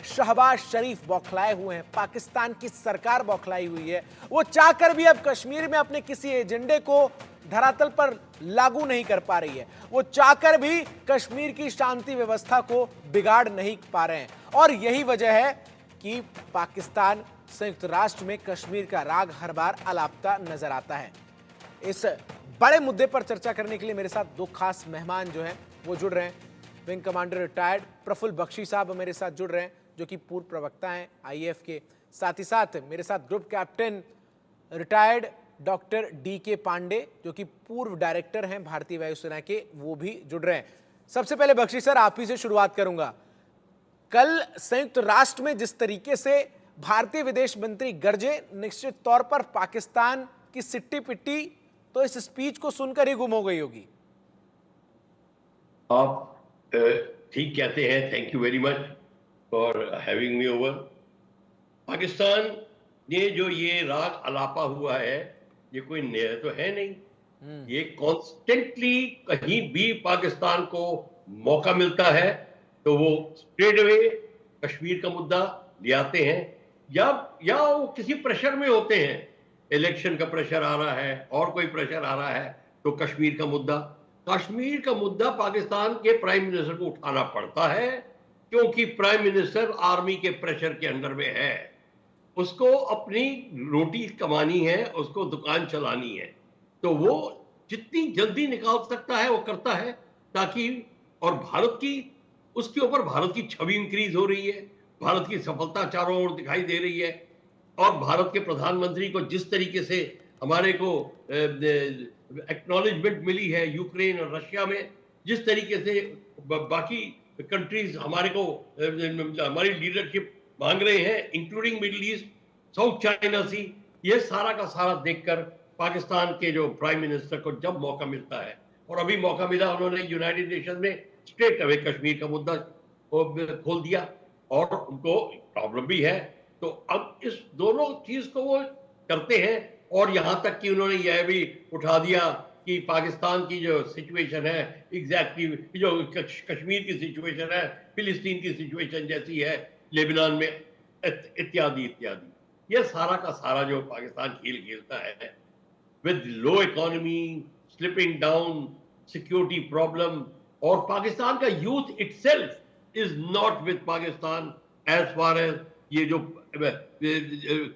शहबाज शरीफ बौखलाए हुए हैं, पाकिस्तान की सरकार बौखलाई हुई है। वो चाहकर भी अब कश्मीर में अपने किसी एजेंडे को धरातल पर लागू नहीं कर पा रही है। वो चाहकर भी कश्मीर की शांति व्यवस्था को बिगाड़ नहीं पा रहे हैं। और यही वजह है कि पाकिस्तान संयुक्त राष्ट्र में कश्मीर का राग हर बार अलापता नजर आता है। इस बड़े मुद्दे पर चर्चा करने के लिए मेरे साथ दो खास मेहमान जो हैं वो जुड़ रहे हैं। Wing commander retired Praful Bakshi साहब मेरे साथ जुड़ रहे हैं, जो कि पूर्व प्रवक्ता हैं आईएएफ के। साथ ही साथ मेरे साथ group captain retired doctor DK Pandey, जो कि पूर्व डायरेक्टर हैं भारतीय वायुसेना के, वो भी जुड़ रहे हैं। सबसे पहले बख्शी सर, आप ही से शुरुआत करूंगा। कल संयुक्त राष्ट्र में जिस तरीके से भारतीय विदेश मंत्री गरजे, निश्चित तौर पर पाकिस्तान की सिट्टी पिट्टी तो इस स्पीच को सुनकर ही गुम हो गई होगी। आप ठीक कहते हैं। Thank you very much for having me over. Pakistan ने जो ये राग अलापा हुआ है, ये कोई नया तो है नहीं। ये कॉन्स्टेंटली कहीं भी पाकिस्तान को मौका मिलता है तो वो स्ट्रेट अवे कश्मीर का मुद्दा ले आते हैं, या वो किसी प्रेशर में होते हैं। इलेक्शन का प्रेशर आ रहा है और कोई प्रेशर आ रहा है तो कश्मीर का मुद्दा पाकिस्तान के प्राइम मिनिस्टर को उठाना पड़ता है, क्योंकि प्राइम मिनिस्टर आर्मी के प्रेशर के अंडर में है। उसको अपनी रोटी कमानी है, उसको दुकान चलानी है, तो वो जितनी जल्दी निकाल सकता है वो करता है, ताकि और उसके ऊपर भारत की छवि इंक्रीज हो रही है, भारत की सफलता चारों ओर दिखाई दे रही है। और भारत के प्रधानमंत्री को जिस तरीके से हमारे को एक्नॉलेजमेंट मिली है यूक्रेन और रशिया में, जिस तरीके से बाकी कंट्रीज हमारी लीडरशिप मांग रहे हैं, including middle east, south China sea, ये सारा का सारा देखकर पाकिस्तान के जो प्राइम मिनिस्टर को जब मौका मिलता है, और अभी मौका मिला, उन्होंने यूनाइटेड नेशन में स्ट्रेट अवे कश्मीर का मुद्दा खोल दिया, और उनको प्रॉब्लम भी है। तो अब इस दोनों चीज को वो करते हैं, और यहां तक कि उन्होंने यह भी उठा दिया कि पाकिस्तान की जो सिचुएशन है एग्जैक्टली जो कश्मीर की सिचुएशन है फिलिस्तीन की सिचुएशन जैसी है लेबनान में, इत्यादि इत्यादि। ये सारा का सारा जो पाकिस्तान खेल खेलता है with low economy, slipping down, security problem, और पाकिस्तान का youth itself is not with Pakistan as far as ये जो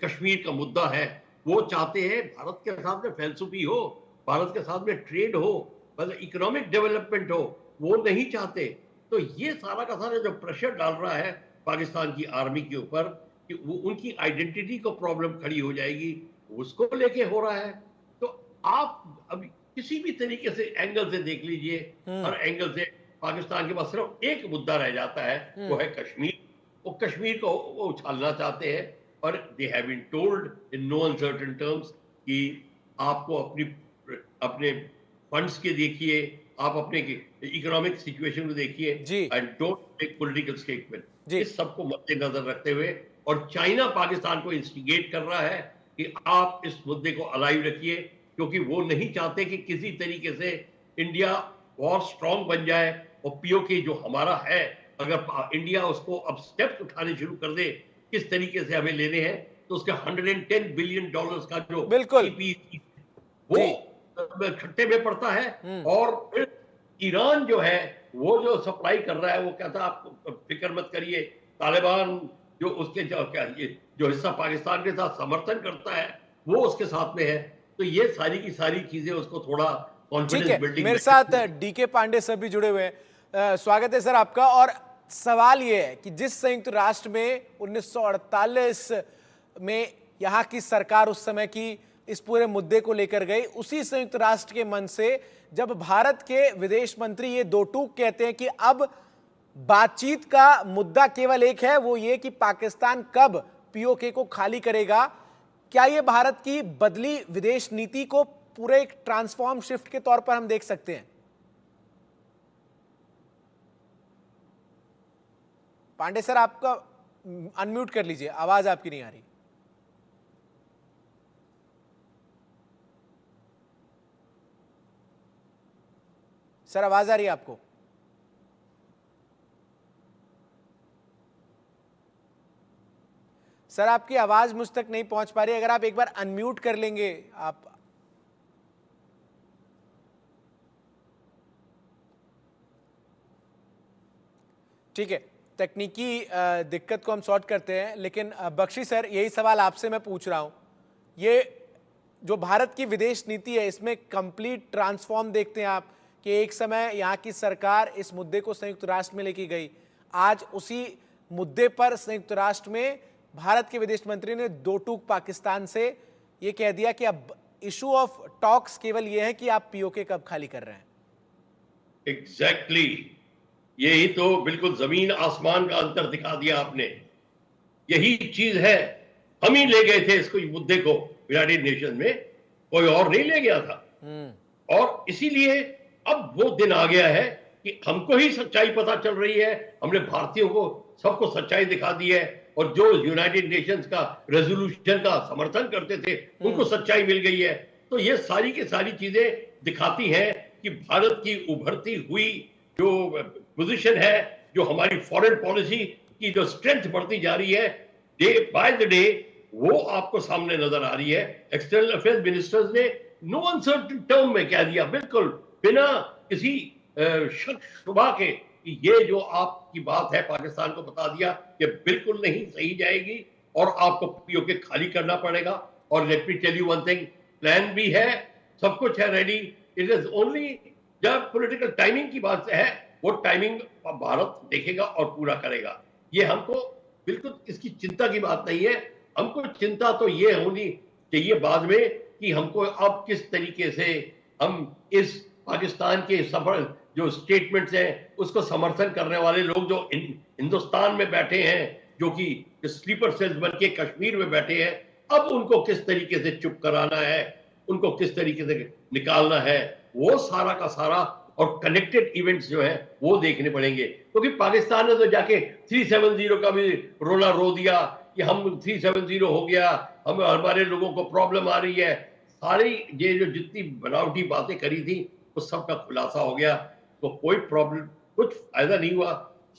कश्मीर का मुद्दा है। वो चाहते हैं भारत के साथ में फैलसूफी हो, भारत के साथ में ट्रेड हो, मतलब इकोनॉमिक डेवलपमेंट हो, वो नहीं चाहते। तो ये सारा का सारा जो प्रेशर डाल रहा है पाकिस्तान की आर्मी के ऊपर कि वो उनकी आइडेंटिटी को प्रॉब्लम खड़ी हो जाएगी, उसको लेके हो रहा है। तो आप अभी किसी भी तरीके से एंगल से देख लीजिए, हर एंगल से पाकिस्तान के पास सिर्फ एक मुद्दा रह जाता है, वो है कश्मीर। वो कश्मीर को वो उछालना चाहते हैं, और they have been told in no uncertain terms कि आपको अपने फंड्स के देखिए, आप अपने इकोनॉमिक सिचुएशन को देखिए, and don't make political statement. इस सबको मद्देनजर रखते हुए, और चाइना पाकिस्तान को इंस्टिगेट कर रहा है कि आप इस मुद्दे को अलाइव रखिए, क्योंकि वो नहीं चाहते कि किसी तरीके से इंडिया और स्ट्रांग बन जाए, और पीओके जो हमारा है, अगर इंडिया उसको अब स्टेप्स उठाने शुरू कर दे किस तरीके से हमें लेने हैं, तो उसका $110 बिलियन का जो CPE वो खट्टे में पड़ता है। और फिर ईरान जो है वो जो सप्लाई कर रहा है, वो कहता है आप फिक्र मत करिए, तालिबान जो उसके जो हिस्सा पाकिस्तान के साथ समर्थन करता है वो उसके साथ में है। तो ये सारी की सारी चीजें उसको थोड़ा कॉन्फिडेंस बिल्डिंग। मेरे साथ डीके पांडे सर भी जुड़े हुए हैं। स्वागत है सर आपका। और सवाल ये है कि जिस संयुक्त राष्ट्र में 1948 में यहाँ की सरकार उस समय की इस पूरे मुद्दे को लेकर गई, उसी संयुक्त राष्ट्र के मन से जब भारत के विदेश मंत्री ये दो टूक कहते हैं कि अब बातचीत का मुद्दा केवल एक है, वो ये कि पाकिस्तान कब पीओके को खाली करेगा, क्या ये भारत की बदली विदेश नीति को पूरे एक ट्रांसफॉर्म शिफ्ट के तौर पर हम देख सकते हैं? पांडे सर, आपका अनम्यूट कर लीजिए, आवाज आपकी नहीं आ रही। सर आवाज आ रही है आपको? सर आपकी आवाज मुझ तक नहीं पहुंच पा रही, अगर आप एक बार अनम्यूट कर लेंगे आप। ठीक है, तकनीकी दिक्कत को हम सॉर्ट करते हैं, लेकिन बख्शी सर यही सवाल आपसे मैं पूछ रहा हूं, ये जो भारत की विदेश नीति है इसमें कंप्लीट ट्रांसफॉर्म देखते हैं आप कि एक समय यहाँ की सरकार इस मुद्दे को संयुक्त राष्ट्र में लेके गई, आज उसी मुद्दे पर संयुक्त राष्ट्र में भारत के विदेश मंत्री ने दो टूक पाकिस्तान से ये कह दिया कि अब इशू ऑफ टॉक्स केवल ये है कि आप पीओके कब खाली कर रहे हैं। एग्जैक्टली यही तो बिल्कुल जमीन आसमान का अंतर दिखा दिया आपने। यही चीज है, हम ही ले गए थे इसको मुद्दे को यूनाइटेड नेशन में, कोई और नहीं ले गया था। और इसीलिए अब वो दिन आ गया है कि हमको ही सच्चाई पता चल रही है, हमने भारतीयों को सबको सच्चाई दिखा दी है, और जो यूनाइटेड नेशंस का रेजोल्यूशन का समर्थन करते थे उनको सच्चाई मिल गई है। तो ये सारी की सारी चीजें दिखाती हैं कि भारत की उभरती हुई जो पोजीशन है, जो हमारी फॉरेन पॉलिसी की जो स्ट्रेंथ बढ़ती जा रही है डे बाय द डे, वो आपको सामने नजर आ रही है। एक्सटर्नल अफेयर्स मिनिस्टर्स ने नो अनसर्टेन टर्म में कह दिया, बिल्कुल बिना किसी शक शुबा के, कि ये जो आपकी बात है पाकिस्तान को बता दिया कि बिल्कुल नहीं सही जाएगी और आपको पीओके खाली करना पड़ेगा। और let me tell you one thing, plan भी है, सब कुछ है रेडी, इट इज ओनली जब पॉलिटिकल टाइमिंग की बात है, वो टाइमिंग भारत देखेगा और पूरा करेगा। ये हमको बिल्कुल इसकी चिंता की बात नहीं है। हमको चिंता तो ये होनी चाहिए बाद में कि हमको अब किस तरीके से हम इस पाकिस्तान के सफल जो स्टेटमेंट्स हैं उसको समर्थन करने वाले लोग जो हिंदुस्तान में बैठे हैं, जो कि स्लीपर सेल्स बन के कश्मीर में बैठे हैं, अब उनको किस तरीके से चुप कराना है, उनको किस तरीके से निकालना है, वो सारा का सारा और कनेक्टेड इवेंट्स जो है वो देखने पड़ेंगे। क्योंकि पाकिस्तान ने तो जाके 370 का भी रोना रो दिया कि हम 370 हो गया, हम हमारे लोगों को प्रॉब्लम आ रही है। सारी ये जो जितनी बनावटी बातें करी थी वो सबका खुलासा हो गया, तो कोई प्रॉब्लम, कुछ फायदा नहीं हुआ।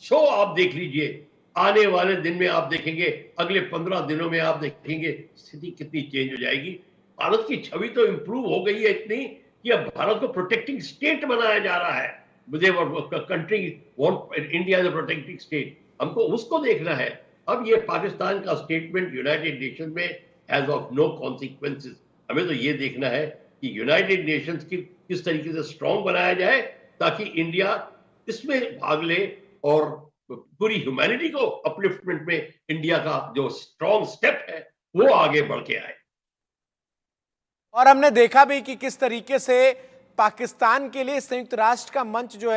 सो आप देख लीजिए आने वाले दिन में, आप देखेंगे अगले 15 दिनों में, आप देखेंगे स्थिति कितनी चेंज हो जाएगी। भारत की छवि तो इंप्रूव हो गई है इतनी कि अब भारत को प्रोटेक्टिंग स्टेट बनाया जा रहा है। मुझे country want India as a protecting state, हमको उसको देखना है। अब ये पाकिस्तान का स्टेटमेंट यूनाइटेड नेशन में हैज ऑफ नो कॉन्सिक्वेंसेस। हमें तो ये देखना है कि यूनाइटेड नेशंस की किस तरीके से स्ट्रांग बनाया जाए ताकि इंडिया इसमें भाग ले और पूरी ह्यूमैनिटी को अपलिफ्टमेंट में इंडिया का जो स्ट्रांग स्टेप है वो आगे बढ़ के आए। और हमने देखा भी कि किस तरीके से पाकिस्तान के लिए संयुक्त राष्ट्र का मंच जो है